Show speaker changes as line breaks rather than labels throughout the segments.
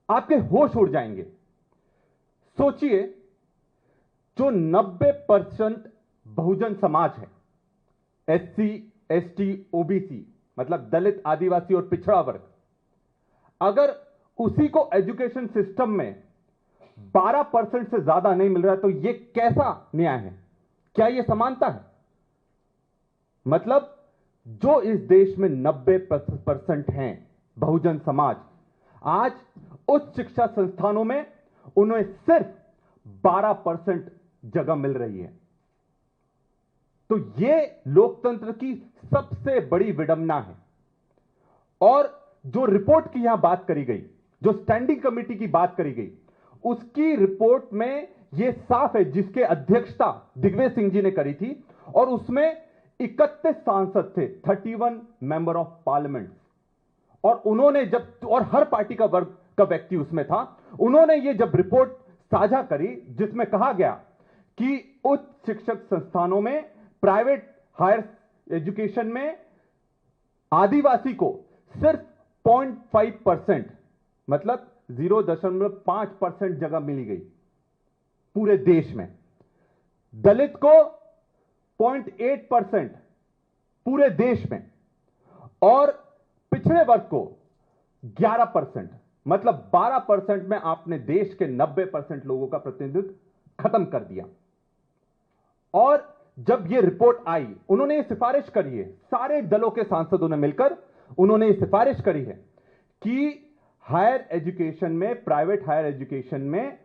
आपके होश उड़ जाएंगे। सोचिए, जो 90% बहुजन समाज है, एससी, एसटी, ओबीसी, मतलब दलित, आदिवासी और पिछड़ा वर्ग, अगर उसी को एजुकेशन सिस्टम में 12% से ज्यादा नहीं मिल रहा है तो यह कैसा न्याय है? क्या यह समानता है? मतलब जो इस देश में 90% हैं बहुजन समाज, आज उच्च शिक्षा संस्थानों में उन्हें सिर्फ 12% जगह मिल रही है। तो यह लोकतंत्र की सबसे बड़ी विडंबना है। और जो रिपोर्ट की यहां बात करी गई, जो स्टैंडिंग कमेटी की बात करी गई, उसकी रिपोर्ट में यह साफ है, जिसके अध्यक्षता दिग्विजय सिंह जी ने करी थी, और उसमें 31 सांसद थे, 31 मेंबर ऑफ पार्लियामेंट। और उन्होंने जब, और हर पार्टी का वर्ग का व्यक्ति उसमें था, उन्होंने यह जब रिपोर्ट साझा करी जिसमें कहा गया कि उच्च शिक्षक संस्थानों में, प्राइवेट हायर एजुकेशन में आदिवासी को सिर्फ 0.5%, मतलब 0.5% जगह मिली गई पूरे देश में, दलित को 0.8% पूरे देश में, और पिछड़े वर्ग को 11%, मतलब 12% में आपने देश के 90% लोगों का प्रतिनिधित्व खत्म कर दिया। और जब यह रिपोर्ट आई, उन्होंने यह सिफारिश करी है, सारे दलों के सांसदों ने मिलकर उन्होंने यह सिफारिश करी है कि हायर एजुकेशन में, प्राइवेट हायर एजुकेशन में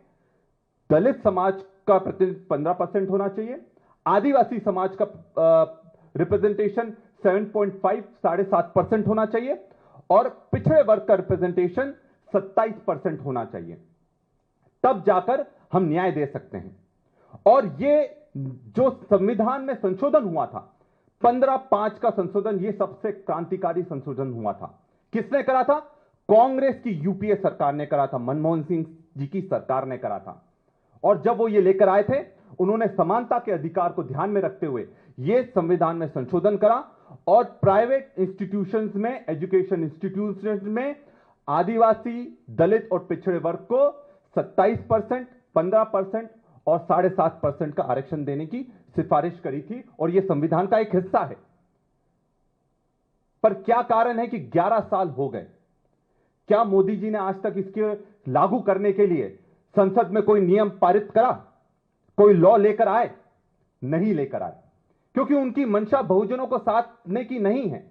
दलित समाज का प्रतिनिधित्व 15% होना चाहिए, आदिवासी समाज का रिप्रेजेंटेशन 7.5, 7.5% होना चाहिए, और पिछड़े वर्ग का रिप्रेजेंटेशन 27% होना चाहिए। तब जाकर हम न्याय दे सकते हैं। और यह जो संविधान में संशोधन हुआ था, 15(5) का संशोधन, यह सबसे क्रांतिकारी संशोधन हुआ था। किसने करा था? कांग्रेस की यूपीए सरकार ने करा था, मनमोहन सिंह जी की सरकार ने करा था। और जब वो ये लेकर आए थे, उन्होंने समानता के अधिकार को ध्यान में रखते हुए यह संविधान में संशोधन करा, और प्राइवेट इंस्टीट्यूशंस में, एजुकेशन इंस्टीट्यूशंस में आदिवासी, दलित और पिछड़े वर्ग को 27%, 15% और 7.5% का आरक्षण देने की सिफारिश करी थी, और यह संविधान का एक हिस्सा है। पर क्या कारण है कि 11 साल हो गए? क्या मोदी जी ने आज तक इसके लागू करने के लिए संसद में कोई नियम पारित करा, कोई लॉ लेकर आए? नहीं लेकर आए, क्योंकि उनकी मंशा बहुजनों को साधने की नहीं है।